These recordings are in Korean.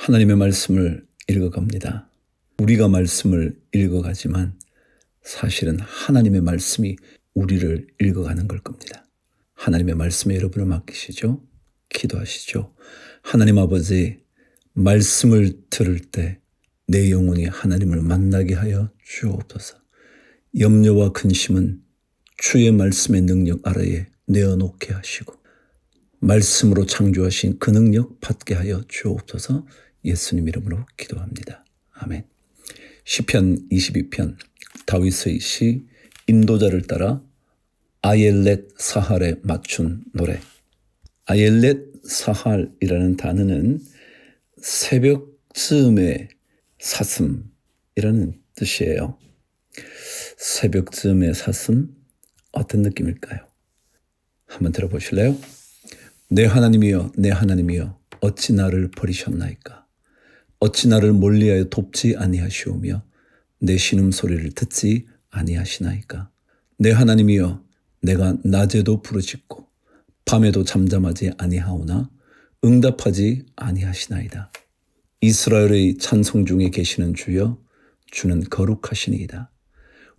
하나님의 말씀을 읽어갑니다. 우리가 말씀을 읽어가지만 사실은 하나님의 말씀이 우리를 읽어가는 걸 겁니다. 하나님의 말씀에 여러분을 맡기시죠. 기도하시죠. 하나님 아버지, 말씀을 들을 때 내 영혼이 하나님을 만나게 하여 주옵소서. 염려와 근심은 주의 말씀의 능력 아래에 내어놓게 하시고 말씀으로 창조하신 그 능력 받게 하여 주옵소서. 예수님 이름으로 기도합니다. 아멘. 시편 22편 다윗의 시 인도자를 따라 아옐렛 사할에 맞춘 노래. 아옐렛 사할이라는 단어는 새벽쯤의 사슴이라는 뜻이에요. 새벽쯤의 사슴, 어떤 느낌일까요? 한번 들어보실래요? 내 하나님이여, 내 하나님이여, 어찌 나를 버리셨나이까? 어찌 나를 멀리하여 돕지 아니하시오며 내 신음소리를 듣지 아니하시나이까? 내 하나님이여, 내가 낮에도 부르짖고 밤에도 잠잠하지 아니하오나 응답하지 아니하시나이다. 이스라엘의 찬송 중에 계시는 주여, 주는 거룩하시니이다.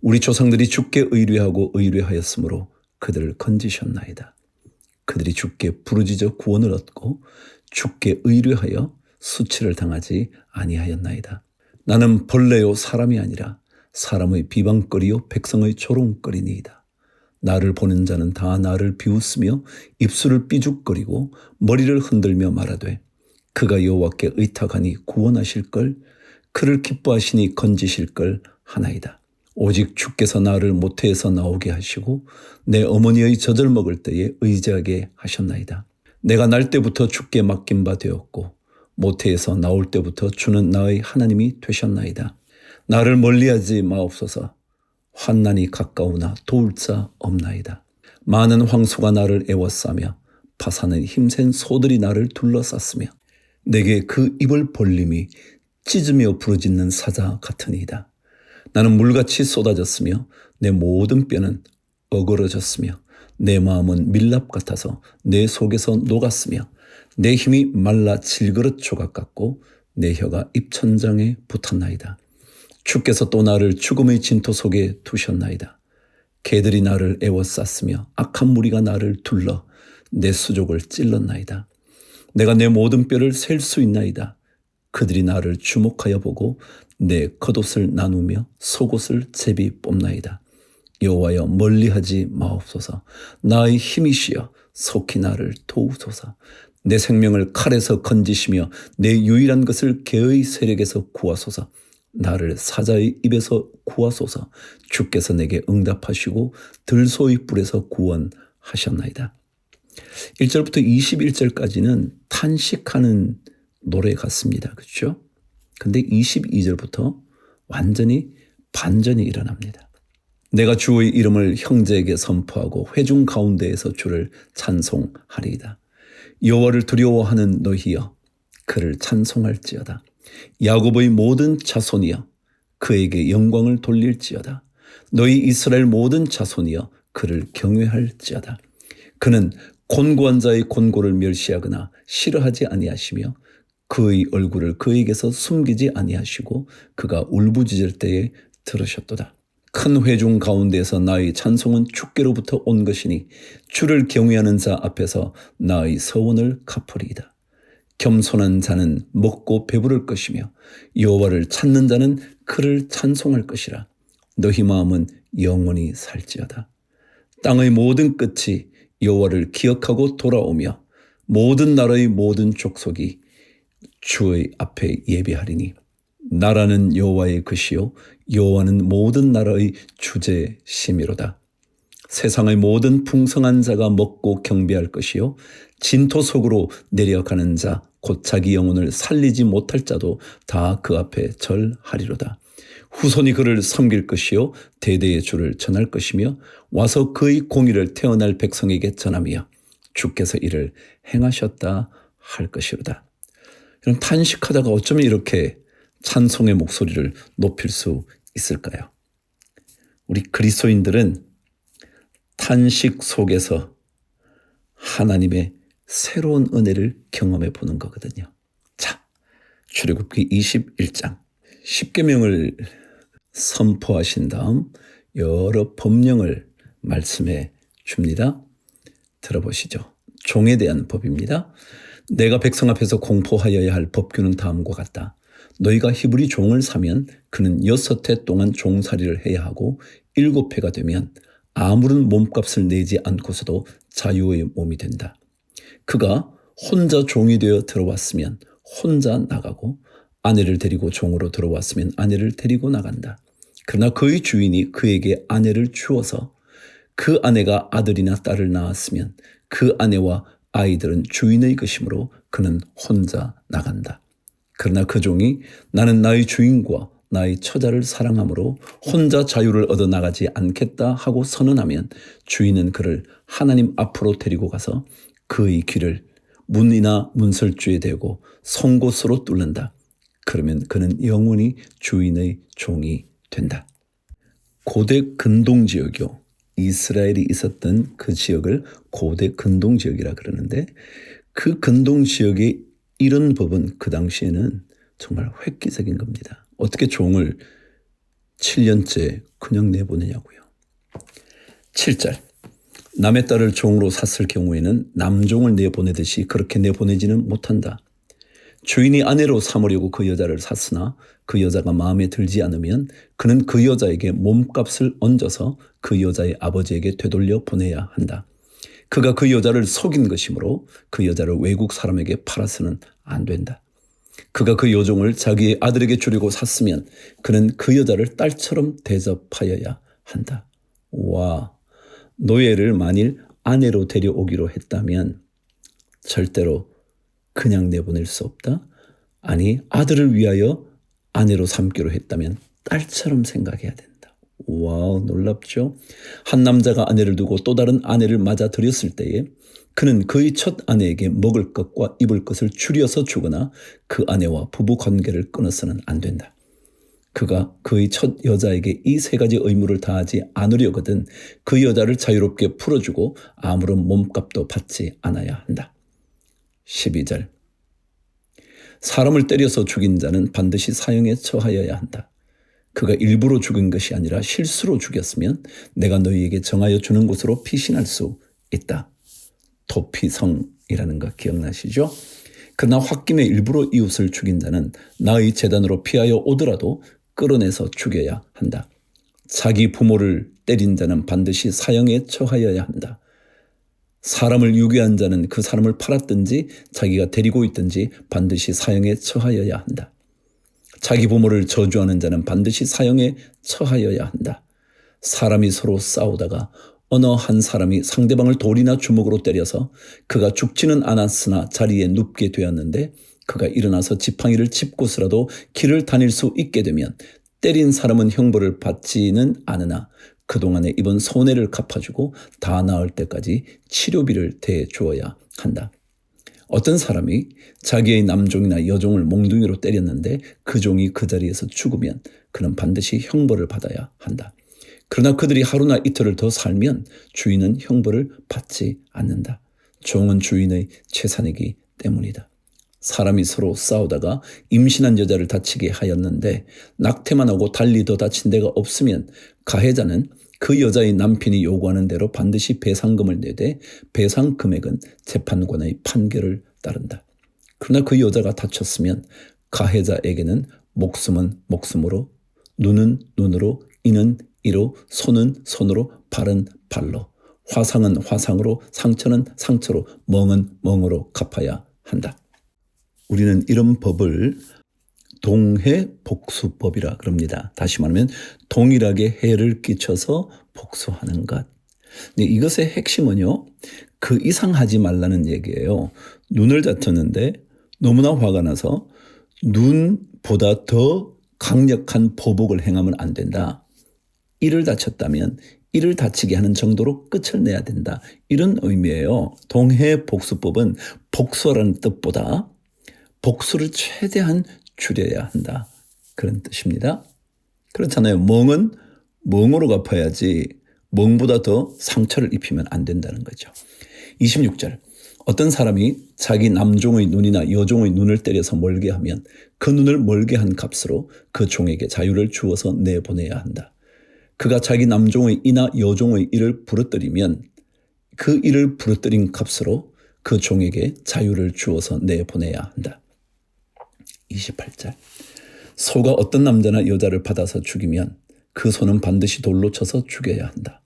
우리 조상들이 주께 의뢰하고 의뢰하였으므로 그들을 건지셨나이다. 그들이 주께 부르짖어 구원을 얻고 주께 의뢰하여 수치를 당하지 아니하였나이다. 나는 벌레요 사람이 아니라 사람의 비방거리요 백성의 조롱거리니이다. 나를 보는 자는 다 나를 비웃으며 입술을 삐죽거리고 머리를 흔들며 말하되 그가 여호와께 의탁하니 구원하실 걸, 그를 기뻐하시니 건지실 걸 하나이다. 오직 주께서 나를 모태에서 나오게 하시고 내 어머니의 젖을 먹을 때에 의지하게 하셨나이다. 내가 날 때부터 주께 맡긴 바 되었고 모태에서 나올 때부터 주는 나의 하나님이 되셨나이다. 나를 멀리하지 마옵소서. 환난이 가까우나 도울 자 없나이다. 많은 황소가 나를 애워싸며 바산의 힘센 소들이 나를 둘러쌌으며 내게 그 입을 벌림이 찢으며 부르짖는 사자 같으니이다. 나는 물같이 쏟아졌으며 내 모든 뼈는 어그러졌으며 내 마음은 밀랍 같아서 내 속에서 녹았으며 내 힘이 말라 질그릇 조각 같고 내 혀가 입천장에 붙었나이다. 주께서 또 나를 죽음의 진토 속에 두셨나이다. 개들이 나를 애워쌌으며 악한 무리가 나를 둘러 내 수족을 찔렀나이다. 내가 내 모든 뼈를 셀 수 있나이다. 그들이 나를 주목하여 보고 내 겉옷을 나누며 속옷을 제비 뽑나이다. 여호와여 멀리하지 마옵소서. 나의 힘이시여 속히 나를 도우소서. 내 생명을 칼에서 건지시며 내 유일한 것을 개의 세력에서 구하소서. 나를 사자의 입에서 구하소서. 주께서 내게 응답하시고 들소의 뿔에서 구원하셨나이다. 1절부터 21절까지는 탄식하는 노래 같습니다. 그렇죠? 근데 22절부터 완전히 반전이 일어납니다. 내가 주의 이름을 형제에게 선포하고 회중 가운데에서 주를 찬송하리이다. 여호와를 두려워하는 너희여 그를 찬송할지어다. 야곱의 모든 자손이여 그에게 영광을 돌릴지어다. 너희 이스라엘 모든 자손이여 그를 경외할지어다. 그는 곤고한 자의 곤고를 멸시하거나 싫어하지 아니하시며 그의 얼굴을 그에게서 숨기지 아니하시고 그가 울부짖을 때에 들으셨도다. 큰 회중 가운데에서 나의 찬송은 주께로부터 온 것이니 주를 경외하는 자 앞에서 나의 서원을 갚으리이다. 겸손한 자는 먹고 배부를 것이며 여호와를 찾는 자는 그를 찬송할 것이라. 너희 마음은 영원히 살지어다. 땅의 모든 끝이 여호와를 기억하고 돌아오며 모든 나라의 모든 족속이 주의 앞에 예배하리니 나라는 여호와의 것이요 여호와는 모든 나라의 주제심이로다. 세상의 모든 풍성한 자가 먹고 경배할 것이요 진토 속으로 내려가는 자 곧 자기 영혼을 살리지 못할 자도 다 그 앞에 절하리로다. 후손이 그를 섬길 것이요 대대의 주를 전할 것이며 와서 그의 공의를 태어날 백성에게 전하며 주께서 이를 행하셨다 할 것이로다. 그럼 탄식하다가 어쩌면 이렇게 찬송의 목소리를 높일 수 있을까요? 우리 그리스도인들은 탄식 속에서 하나님의 새로운 은혜를 경험해 보는 거거든요. 자, 출애굽기 21장 10계명을 선포하신 다음 여러 법령을 말씀해 줍니다. 들어보시죠. 종에 대한 법입니다. 내가 백성 앞에서 공포하여야 할 법규는 다음과 같다. 너희가 히브리 종을 사면 그는 6해 동안 종살이를 해야 하고 7해가 되면 아무런 몸값을 내지 않고서도 자유의 몸이 된다. 그가 혼자 종이 되어 들어왔으면 혼자 나가고 아내를 데리고 종으로 들어왔으면 아내를 데리고 나간다. 그러나 그의 주인이 그에게 아내를 주어서 그 아내가 아들이나 딸을 낳았으면 그 아내와 아이들은 주인의 것이므로 그는 혼자 나간다. 그러나 그 종이 나는 나의 주인과 나의 처자를 사랑하므로 혼자 자유를 얻어 나가지 않겠다 하고 선언하면 주인은 그를 하나님 앞으로 데리고 가서 그의 귀를 문이나 문설주에 대고 송곳으로 뚫는다. 그러면 그는 영원히 주인의 종이 된다. 고대 근동지역이요. 이스라엘이 있었던 그 지역을 고대 근동지역이라 그러는데 그 근동지역에 이런 법은 그 당시에는 정말 획기적인 겁니다. 어떻게 종을 7년째 그냥 내보내냐고요. 7절 남의 딸을 종으로 샀을 경우에는 남종을 내보내듯이 그렇게 내보내지는 못한다. 주인이 아내로 삼으려고 그 여자를 샀으나 그 여자가 마음에 들지 않으면 그는 그 여자에게 몸값을 얹어서 그 여자의 아버지에게 되돌려 보내야 한다. 그가 그 여자를 속인 것이므로 그 여자를 외국 사람에게 팔아서는 안 된다. 그가 그 여종을 자기의 아들에게 주려고 샀으면 그는 그 여자를 딸처럼 대접하여야 한다. 와, 노예를 만일 아내로 데려오기로 했다면 절대로 그냥 내보낼 수 없다. 아니, 아들을 위하여 아내로 삼기로 했다면 딸처럼 생각해야 된다. 와우, 놀랍죠? 한 남자가 아내를 두고 또 다른 아내를 맞아 들였을 때에 그는 그의 첫 아내에게 먹을 것과 입을 것을 줄여서 주거나 그 아내와 부부 관계를 끊어서는 안 된다. 그가 그의 첫 여자에게 이 3가지 의무를 다하지 않으려거든 그 여자를 자유롭게 풀어주고 아무런 몸값도 받지 않아야 한다. 12절 사람을 때려서 죽인 자는 반드시 사형에 처하여야 한다. 그가 일부러 죽인 것이 아니라 실수로 죽였으면 내가 너희에게 정하여 주는 곳으로 피신할 수 있다. 도피성이라는 거 기억나시죠? 그러나 홧김에 일부러 이웃을 죽인 자는 나의 재단으로 피하여 오더라도 끌어내서 죽여야 한다. 자기 부모를 때린 자는 반드시 사형에 처하여야 한다. 사람을 유괴한 자는 그 사람을 팔았든지 자기가 데리고 있든지 반드시 사형에 처하여야 한다. 자기 부모를 저주하는 자는 반드시 사형에 처하여야 한다. 사람이 서로 싸우다가 어느 한 사람이 상대방을 돌이나 주먹으로 때려서 그가 죽지는 않았으나 자리에 눕게 되었는데 그가 일어나서 지팡이를 짚고서라도 길을 다닐 수 있게 되면 때린 사람은 형벌을 받지는 않으나 그동안에 입은 손해를 갚아주고 다 나을 때까지 치료비를 대주어야 한다. 어떤 사람이 자기의 남종이나 여종을 몽둥이로 때렸는데 그 종이 그 자리에서 죽으면 그는 반드시 형벌을 받아야 한다. 그러나 그들이 하루나 이틀을 더 살면 주인은 형벌을 받지 않는다. 종은 주인의 재산이기 때문이다. 사람이 서로 싸우다가 임신한 여자를 다치게 하였는데 낙태만 하고 달리 더 다친 데가 없으면 가해자는 그 여자의 남편이 요구하는 대로 반드시 배상금을 내되 배상 금액은 재판관의 판결을 따른다. 그러나 그 여자가 다쳤으면 가해자에게는 목숨은 목숨으로, 눈은 눈으로, 이는 이로, 손은 손으로, 발은 발로, 화상은 화상으로, 상처는 상처로, 멍은 멍으로 갚아야 한다. 우리는 이런 법을 동해복수법이라 그럽니다. 다시 말하면 동일하게 해를 끼쳐서 복수하는 것. 근데 이것의 핵심은요, 그 이상 하지 말라는 얘기예요. 눈을 다쳤는데 너무나 화가 나서 눈보다 더 강력한 보복을 행하면 안 된다. 이를 다쳤다면 이를 다치게 하는 정도로 끝을 내야 된다. 이런 의미예요. 동해복수법은 복수라는 뜻보다 복수를 최대한 줄여야 한다. 그런 뜻입니다. 그렇잖아요. 멍은 멍으로 갚아야지 멍보다 더 상처를 입히면 안 된다는 거죠. 26절 어떤 사람이 자기 남종의 눈이나 여종의 눈을 때려서 멀게 하면 그 눈을 멀게 한 값으로 그 종에게 자유를 주어서 내보내야 한다. 그가 자기 남종의 이나 여종의 이를 부러뜨리면 그 이를 부러뜨린 값으로 그 종에게 자유를 주어서 내보내야 한다. 28절. 소가 어떤 남자나 여자를 받아서 죽이면 그 소는 반드시 돌로 쳐서 죽여야 한다.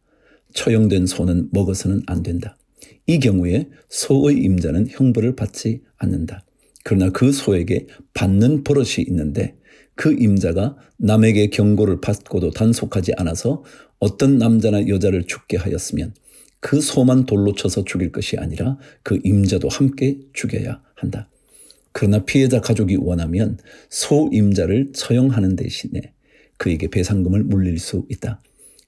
처형된 소는 먹어서는 안 된다. 이 경우에 소의 임자는 형벌을 받지 않는다. 그러나 그 소에게 받는 버릇이 있는데 그 임자가 남에게 경고를 받고도 단속하지 않아서 어떤 남자나 여자를 죽게 하였으면 그 소만 돌로 쳐서 죽일 것이 아니라 그 임자도 함께 죽여야 한다. 그러나 피해자 가족이 원하면 소 임자를 처형하는 대신에 그에게 배상금을 물릴 수 있다.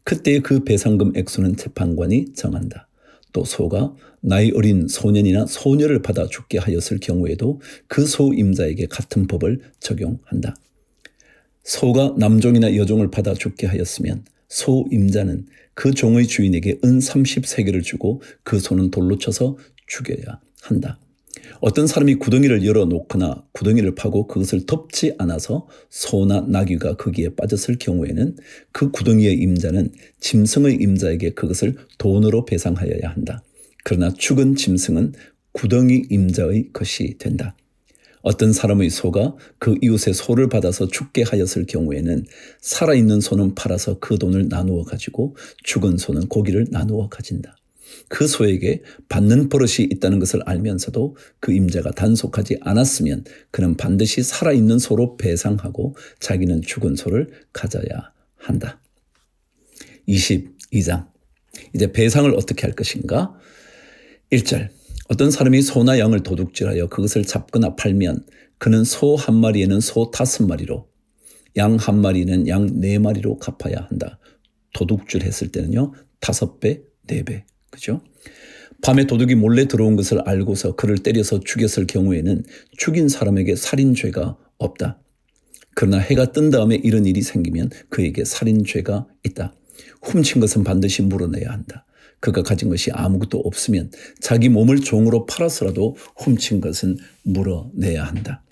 그때 그 배상금 액수는 재판관이 정한다. 또 소가 나이 어린 소년이나 소녀를 받아 죽게 하였을 경우에도 그 소 임자에게 같은 법을 적용한다. 소가 남종이나 여종을 받아 죽게 하였으면 소 임자는 그 종의 주인에게 은 30세겔을 주고 그 소는 돌로 쳐서 죽여야 한다. 어떤 사람이 구덩이를 열어놓거나 구덩이를 파고 그것을 덮지 않아서 소나 나귀가 거기에 빠졌을 경우에는 그 구덩이의 임자는 짐승의 임자에게 그것을 돈으로 배상하여야 한다. 그러나 죽은 짐승은 구덩이 임자의 것이 된다. 어떤 사람의 소가 그 이웃의 소를 받아서 죽게 하였을 경우에는 살아있는 소는 팔아서 그 돈을 나누어 가지고 죽은 소는 고기를 나누어 가진다. 그 소에게 받는 버릇이 있다는 것을 알면서도 그 임자가 단속하지 않았으면 그는 반드시 살아있는 소로 배상하고 자기는 죽은 소를 가져야 한다. 22장. 이제 배상을 어떻게 할 것인가? 1절. 어떤 사람이 소나 양을 도둑질하여 그것을 잡거나 팔면 그는 소 한 마리에는 소 5마리로 양 한 마리는 양 4마리로 갚아야 한다. 도둑질 했을 때는요 5배, 4배. 그죠? 밤에 도둑이 몰래 들어온 것을 알고서 그를 때려서 죽였을 경우에는 죽인 사람에게 살인죄가 없다. 그러나 해가 뜬 다음에 이런 일이 생기면 그에게 살인죄가 있다. 훔친 것은 반드시 물어내야 한다. 그가 가진 것이 아무것도 없으면 자기 몸을 종으로 팔아서라도 훔친 것은 물어내야 한다.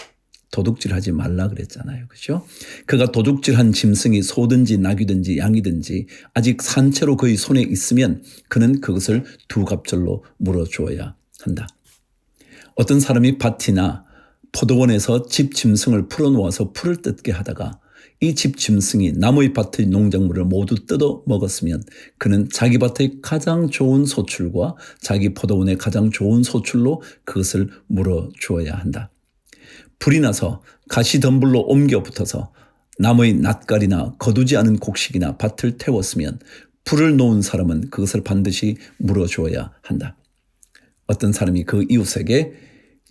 도둑질하지 말라 그랬잖아요. 그렇죠? 그가 도둑질한 짐승이 소든지 나귀든지 양이든지 아직 산채로 그의 손에 있으면 그는 그것을 2갑절로 물어주어야 한다. 어떤 사람이 밭이나 포도원에서 집 짐승을 풀어놓아서 풀을 뜯게 하다가 이 집 짐승이 남의 밭의 농작물을 모두 뜯어 먹었으면 그는 자기 밭의 가장 좋은 소출과 자기 포도원의 가장 좋은 소출로 그것을 물어주어야 한다. 불이 나서 가시덤불로 옮겨 붙어서 남의 낫갈이나 거두지 않은 곡식이나 밭을 태웠으면 불을 놓은 사람은 그것을 반드시 물어주어야 한다. 어떤 사람이 그 이웃에게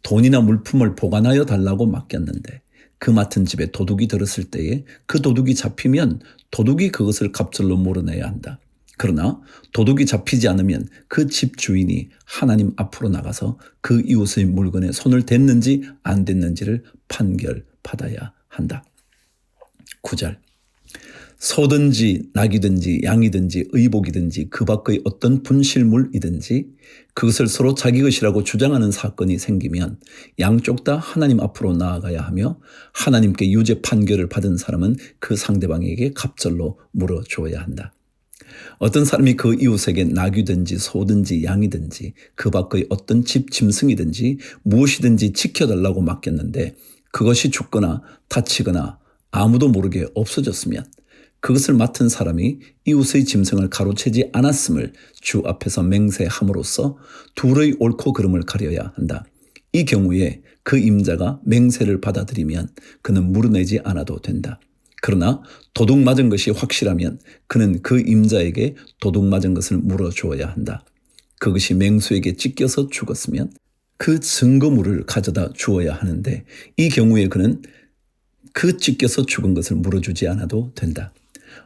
돈이나 물품을 보관하여 달라고 맡겼는데 그 맡은 집에 도둑이 들었을 때에 그 도둑이 잡히면 도둑이 그것을 갑절로 물어내야 한다. 그러나 도둑이 잡히지 않으면 그 집 주인이 하나님 앞으로 나가서 그 이웃의 물건에 손을 댔는지 안 댔는지를 판결받아야 한다. 9절. 소든지 낙이든지 양이든지 의복이든지 그 밖의 어떤 분실물이든지 그것을 서로 자기 것이라고 주장하는 사건이 생기면 양쪽 다 하나님 앞으로 나아가야 하며 하나님께 유죄 판결을 받은 사람은 그 상대방에게 갑절로 물어줘야 한다. 어떤 사람이 그 이웃에게 나귀든지 소든지 양이든지 그 밖의 어떤 집 짐승이든지 무엇이든지 지켜달라고 맡겼는데 그것이 죽거나 다치거나 아무도 모르게 없어졌으면 그것을 맡은 사람이 이웃의 짐승을 가로채지 않았음을 주 앞에서 맹세함으로써 둘의 옳고 그름을 가려야 한다. 이 경우에 그 임자가 맹세를 받아들이면 그는 물어내지 않아도 된다. 그러나 도둑 맞은 것이 확실하면 그는 그 임자에게 도둑 맞은 것을 물어주어야 한다. 그것이 맹수에게 찢겨서 죽었으면 그 증거물을 가져다 주어야 하는데 이 경우에 그는 그 찢겨서 죽은 것을 물어주지 않아도 된다.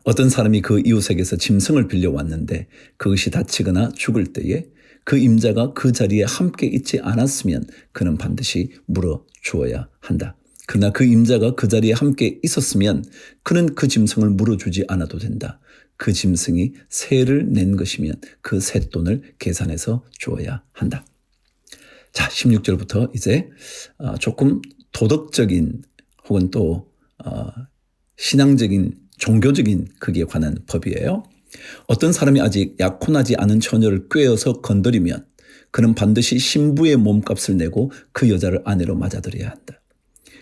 어떤 사람이 그 이웃에게서 짐승을 빌려왔는데 그것이 다치거나 죽을 때에 그 임자가 그 자리에 함께 있지 않았으면 그는 반드시 물어주어야 한다. 그러나 그 임자가 그 자리에 함께 있었으면 그는 그 짐승을 물어주지 않아도 된다. 그 짐승이 세를 낸 것이면 그 셋돈을 계산해서 주어야 한다. 자, 16절부터 이제 조금 도덕적인 혹은 또 신앙적인 종교적인 거기에 관한 법이에요. 어떤 사람이 아직 약혼하지 않은 처녀를 꾀어서 건드리면 그는 반드시 신부의 몸값을 내고 그 여자를 아내로 맞아들여야 한다.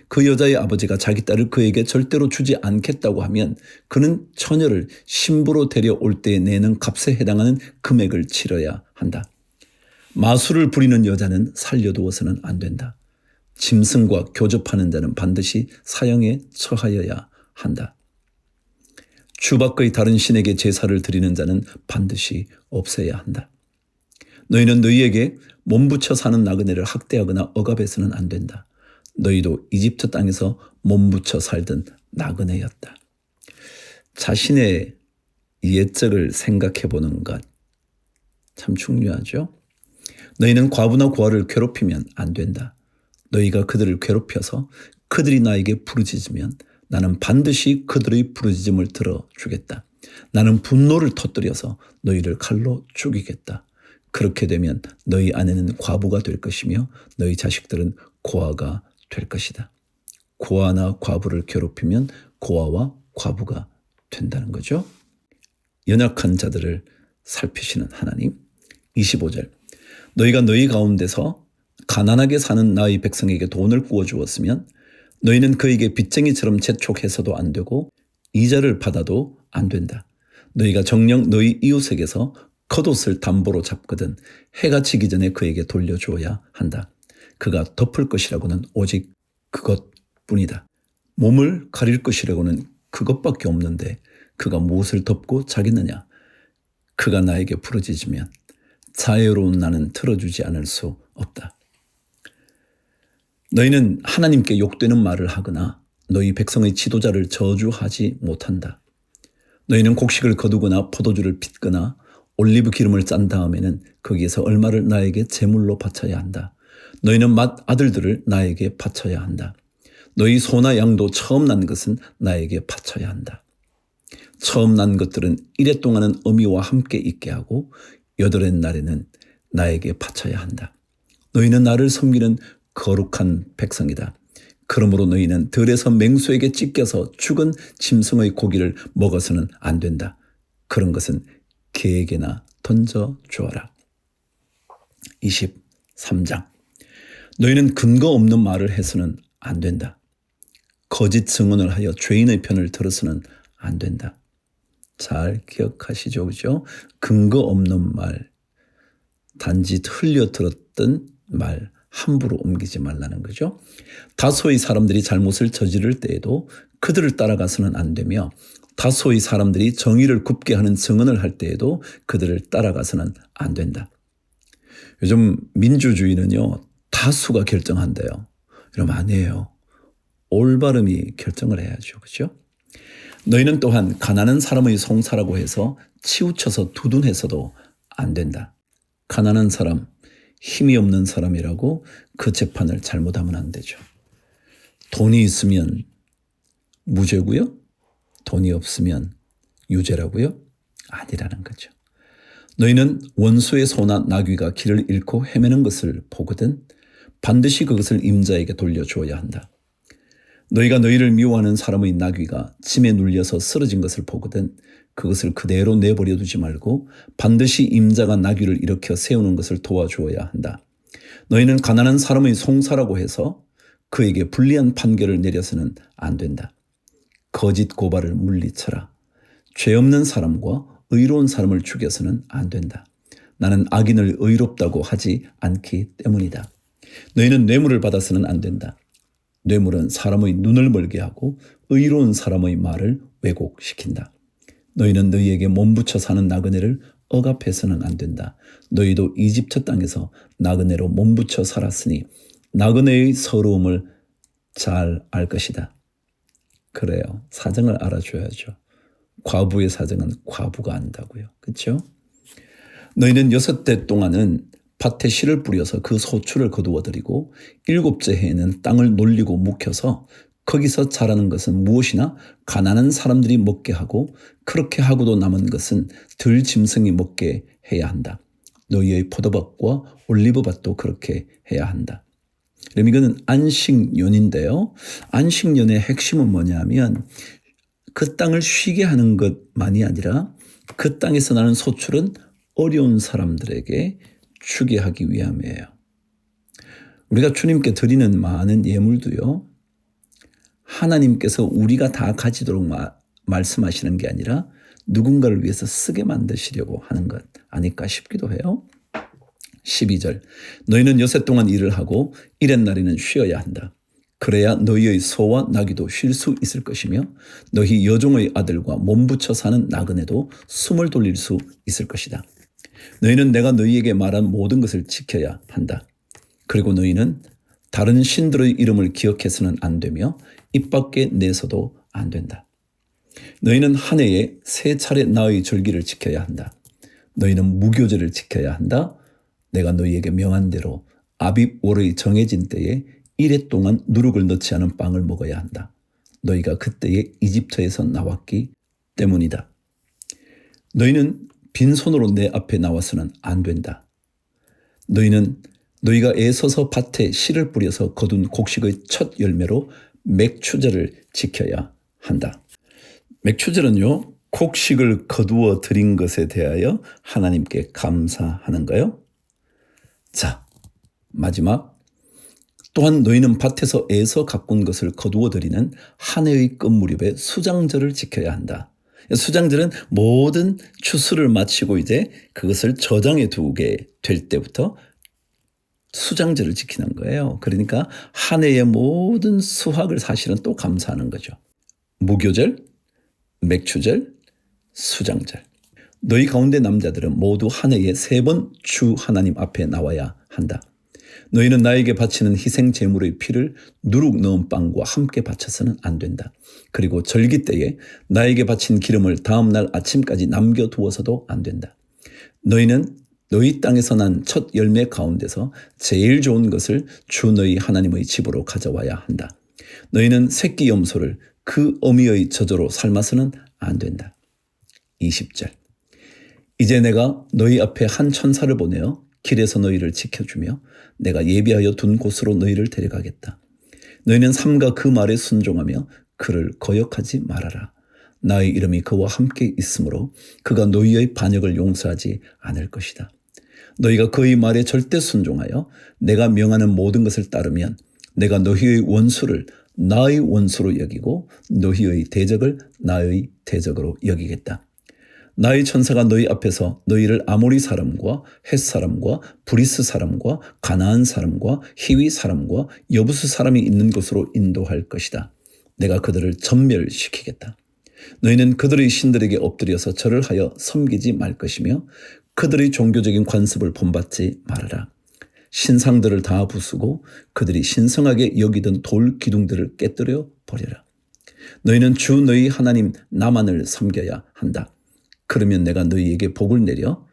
그 여자의 아버지가 자기 딸을 그에게 절대로 주지 않겠다고 하면 그는 처녀를 신부로 데려올 때에 내는 값에 해당하는 금액을 치러야 한다. 마술을 부리는 여자는 살려두어서는 안 된다. 짐승과 교접하는 자는 반드시 사형에 처하여야 한다. 주 밖의 다른 신에게 제사를 드리는 자는 반드시 없애야 한다. 너희는 너희에게 몸부쳐 사는 나그네를 학대하거나 억압해서는 안 된다. 너희도 이집트 땅에서 몸부쳐 살던 나그네였다. 자신의 옛적을 생각해 보는 것 참 중요하죠. 너희는 과부나 고아를 괴롭히면 안 된다. 너희가 그들을 괴롭혀서 그들이 나에게 부르짖으면 나는 반드시 그들의 부르짖음을 들어주겠다. 나는 분노를 터뜨려서 너희를 칼로 죽이겠다. 그렇게 되면 너희 아내는 과부가 될 것이며 너희 자식들은 고아가 될 것이다. 고아나 과부를 괴롭히면 고아와 과부가 된다는 거죠. 연약한 자들을 살피시는 하나님. 25절. 너희가 너희 가운데서 가난하게 사는 나의 백성에게 돈을 구워 주었으면 너희는 그에게 빚쟁이처럼 재촉해서도 안 되고 이자를 받아도 안 된다. 너희가 정녕 너희 이웃에게서 겉옷을 담보로 잡거든 해가 지기 전에 그에게 돌려주어야 한다. 그가 덮을 것이라고는 오직 그것뿐이다. 몸을 가릴 것이라고는 그것밖에 없는데 그가 무엇을 덮고 자겠느냐. 그가 나에게 부르짖으면 자애로운 나는 들어주지 않을 수 없다. 너희는 하나님께 욕되는 말을 하거나 너희 백성의 지도자를 저주하지 못한다. 너희는 곡식을 거두거나 포도주를 빚거나 올리브 기름을 짠 다음에는 거기에서 얼마를 나에게 제물로 바쳐야 한다. 너희는 맏아들들을 나에게 바쳐야 한다. 너희 소나 양도 처음 난 것은 나에게 바쳐야 한다. 처음 난 것들은 이래 동안은 어미와 함께 있게 하고 여덟의 날에는 나에게 바쳐야 한다. 너희는 나를 섬기는 거룩한 백성이다. 그러므로 너희는 들에서 맹수에게 찢겨서 죽은 짐승의 고기를 먹어서는 안 된다. 그런 것은 개에게나 던져 주어라. 23장. 너희는 근거 없는 말을 해서는 안 된다. 거짓 증언을 하여 죄인의 편을 들어서는 안 된다. 잘 기억하시죠, 그죠? 근거 없는 말, 단지 흘려 들었던 말 함부로 옮기지 말라는 거죠. 다소의 사람들이 잘못을 저지를 때에도 그들을 따라가서는 안 되며 다소의 사람들이 정의를 굽게 하는 증언을 할 때에도 그들을 따라가서는 안 된다. 요즘 민주주의는요, 다수가 결정한대요. 이러면 아니에요. 올바름이 결정을 해야죠. 그렇죠? 너희는 또한 가난한 사람의 송사라고 해서 치우쳐서 두둔해서도 안 된다. 가난한 사람, 힘이 없는 사람이라고 그 재판을 잘못하면 안 되죠. 돈이 있으면 무죄고요. 돈이 없으면 유죄라고요? 아니라는 거죠. 너희는 원수의 소나 나귀가 길을 잃고 헤매는 것을 보거든 반드시 그것을 임자에게 돌려주어야 한다. 너희가 너희를 미워하는 사람의 나귀가 짐에 눌려서 쓰러진 것을 보거든 그것을 그대로 내버려 두지 말고 반드시 임자가 나귀를 일으켜 세우는 것을 도와주어야 한다. 너희는 가난한 사람의 송사라고 해서 그에게 불리한 판결을 내려서는 안 된다. 거짓 고발을 물리쳐라. 죄 없는 사람과 의로운 사람을 죽여서는 안 된다. 나는 악인을 의롭다고 하지 않기 때문이다. 너희는 뇌물을 받아서는 안 된다. 뇌물은 사람의 눈을 멀게 하고 의로운 사람의 말을 왜곡시킨다. 너희는 너희에게 몸부쳐 사는 나그네를 억압해서는 안 된다. 너희도 이집트 땅에서 나그네로 몸부쳐 살았으니 나그네의 서러움을 잘 알 것이다. 그래요. 사정을 알아줘야죠. 과부의 사정은 과부가 안다고요. 그렇죠? 너희는 6대 동안은 밭에 씨를 뿌려서 그 소출을 거두어들이고 7째 해에는 땅을 놀리고 묵혀서 거기서 자라는 것은 무엇이나 가난한 사람들이 먹게 하고 그렇게 하고도 남은 것은 들짐승이 먹게 해야 한다. 너희의 포도밭과 올리브밭도 그렇게 해야 한다. 그럼 이거는 안식년인데요. 안식년의 핵심은 뭐냐면 그 땅을 쉬게 하는 것만이 아니라 그 땅에서 나는 소출은 어려운 사람들에게 주게 하기 위함이에요. 우리가 주님께 드리는 많은 예물도요, 하나님께서 우리가 다 가지도록 말씀하시는 게 아니라 누군가를 위해서 쓰게 만드시려고 하는 것 아닐까 싶기도 해요. 12절, 너희는 여세 동안 일을 하고 이렛 날에는 쉬어야 한다. 그래야 너희의 소와 나귀도 쉴 수 있을 것이며 너희 여종의 아들과 몸붙여 사는 나그네도 숨을 돌릴 수 있을 것이다. 너희는 내가 너희에게 말한 모든 것을 지켜야 한다. 그리고 너희는 다른 신들의 이름을 기억해서는 안 되며 입 밖에 내서도 안 된다. 너희는 한 해에 3차례 나의 절기를 지켜야 한다. 너희는 무교절을 지켜야 한다. 내가 너희에게 명한 대로 아빕 월의 정해진 때에 1해 동안 누룩을 넣지 않은 빵을 먹어야 한다. 너희가 그때에 이집트에서 나왔기 때문이다. 너희는 빈손으로 내 앞에 나와서는 안 된다. 너희가 애서서 밭에 씨를 뿌려서 거둔 곡식의 첫 열매로 맥추절을 지켜야 한다. 맥추절은요, 곡식을 거두어 드린 것에 대하여 하나님께 감사하는 거요. 자, 마지막. 또한 너희는 밭에서 애서 가꾼 것을 거두어 드리는 한 해의 끝 무렵에 수장절을 지켜야 한다. 수장절은 모든 추수를 마치고 이제 그것을 저장해 두게 될 때부터 수장절을 지키는 거예요. 그러니까 한 해의 모든 수확을 사실은 또 감사하는 거죠. 무교절, 맥추절, 수장절. 너희 가운데 남자들은 모두 한 해에 3번 주 하나님 앞에 나와야 한다. 너희는 나에게 바치는 희생 제물의 피를 누룩 넣은 빵과 함께 바쳐서는 안 된다. 그리고 절기 때에 나에게 바친 기름을 다음 날 아침까지 남겨두어서도 안 된다. 너희는 너희 땅에서 난 첫 열매 가운데서 제일 좋은 것을 주 너희 하나님의 집으로 가져와야 한다. 너희는 새끼 염소를 그 어미의 저조로 삶아서는 안 된다. 20절. 이제 내가 너희 앞에 한 천사를 보내어 길에서 너희를 지켜주며 내가 예비하여 둔 곳으로 너희를 데려가겠다. 너희는 삼가 그 말에 순종하며 그를 거역하지 말아라. 나의 이름이 그와 함께 있으므로 그가 너희의 반역을 용서하지 않을 것이다. 너희가 그의 말에 절대 순종하여 내가 명하는 모든 것을 따르면 내가 너희의 원수를 나의 원수로 여기고 너희의 대적을 나의 대적으로 여기겠다. 나의 천사가 너희 앞에서 너희를 아모리 사람과 헷 사람과 브리스 사람과 가나안 사람과 히위 사람과 여부스 사람이 있는 곳으로 인도할 것이다. 내가 그들을 전멸시키겠다. 너희는 그들의 신들에게 엎드려서 절을 하여 섬기지 말 것이며 그들의 종교적인 관습을 본받지 말아라. 신상들을 다 부수고 그들이 신성하게 여기던 돌 기둥들을 깨뜨려 버려라. 너희는 주 너희 하나님 나만을 섬겨야 한다. 그러면 내가 너희에게 복을 내려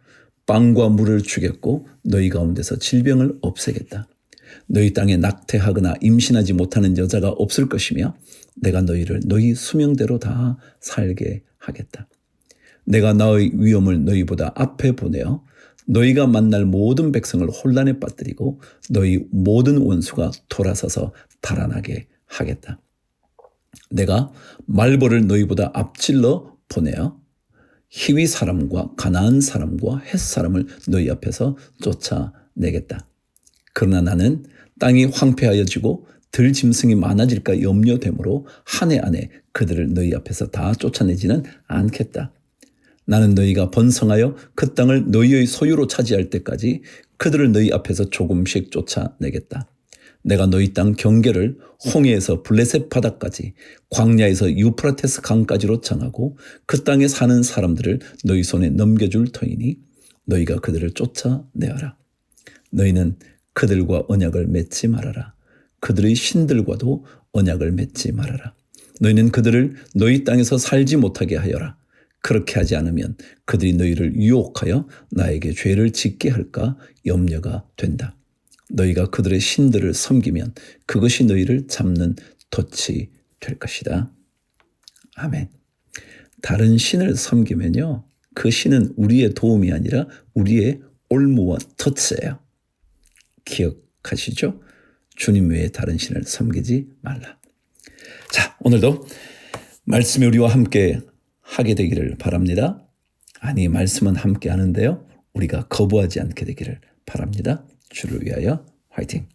빵과 물을 주겠고 너희 가운데서 질병을 없애겠다. 너희 땅에 낙태하거나 임신하지 못하는 여자가 없을 것이며 내가 너희를 너희 수명대로 다 살게 하겠다. 내가 나의 위엄을 너희보다 앞에 보내어 너희가 만날 모든 백성을 혼란에 빠뜨리고 너희 모든 원수가 돌아서서 달아나게 하겠다. 내가 말벌을 너희보다 앞질러 보내어 히위 사람과 가나안 사람과 헷 사람을 너희 앞에서 쫓아내겠다. 그러나 나는 땅이 황폐하여지고 들짐승이 많아질까 염려되므로 한 해 안에 그들을 너희 앞에서 다 쫓아내지는 않겠다. 나는 너희가 번성하여 그 땅을 너희의 소유로 차지할 때까지 그들을 너희 앞에서 조금씩 쫓아내겠다. 내가 너희 땅 경계를 홍해에서 블레셋 바다까지 광야에서 유프라테스 강까지로 정하고 그 땅에 사는 사람들을 너희 손에 넘겨줄 터이니 너희가 그들을 쫓아내어라. 너희는 그들과 언약을 맺지 말아라. 그들의 신들과도 언약을 맺지 말아라. 너희는 그들을 너희 땅에서 살지 못하게 하여라. 그렇게 하지 않으면 그들이 너희를 유혹하여 나에게 죄를 짓게 할까 염려가 된다. 너희가 그들의 신들을 섬기면 그것이 너희를 잡는 덫이 될 것이다. 아멘. 다른 신을 섬기면요, 그 신은 우리의 도움이 아니라 우리의 올무와 터츠예요. 기억하시죠? 주님 외에 다른 신을 섬기지 말라. 자, 오늘도 말씀이 우리와 함께 하게 되기를 바랍니다. 아니, 말씀은 함께 하는데요. 우리가 거부하지 않게 되기를 바랍니다. 주를 위하여 화이팅!